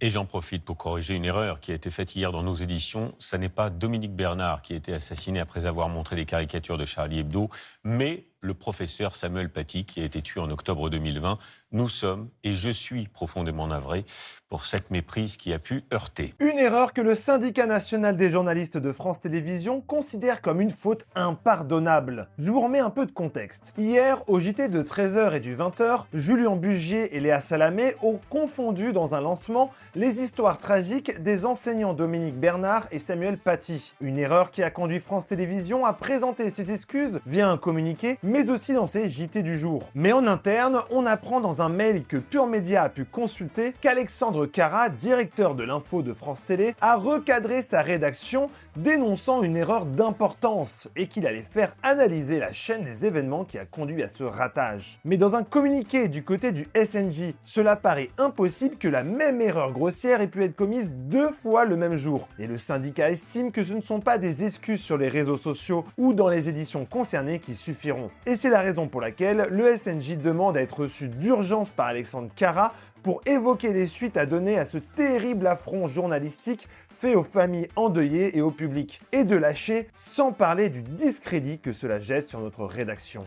Et j'en profite pour corriger une erreur qui a été faite hier dans nos éditions. Ça n'est pas Dominique Bernard qui a été assassiné après avoir montré des caricatures de Charlie Hebdo, mais le professeur Samuel Paty qui a été tué en octobre 2020. Nous sommes, et je suis profondément navré pour cette méprise qui a pu heurter. Une erreur que le syndicat national des journalistes de France Télévisions considère comme une faute impardonnable. Je vous remets un peu de contexte. Hier, au JT de 13h et du 20h, Julien Bugier et Léa Salamé ont confondu dans un lancement les histoires tragiques des enseignants Dominique Bernard et Samuel Paty. Une erreur qui a conduit France Télévisions à présenter ses excuses via un communiqué, mais aussi dans ses JT du jour. Mais en interne, on apprend dans un mail que Pure Média a pu consulter qu'Alexandre Cara, directeur de l'info de France Télé, a recadré sa rédaction dénonçant une erreur d'importance et qu'il allait faire analyser la chaîne des événements qui a conduit à ce ratage. Mais dans un communiqué du côté du SNJ, cela paraît impossible que la même erreur grossière ait pu être commise 2 fois le même jour. Et le syndicat estime que ce ne sont pas des excuses sur les réseaux sociaux ou dans les éditions concernées qui suffiront. Et c'est la raison pour laquelle le SNJ demande à être reçu d'urgence par Alexandre Cara pour évoquer les suites à donner à ce terrible affront journalistique fait aux familles endeuillées et au public, et de lâcher sans parler du discrédit que cela jette sur notre rédaction.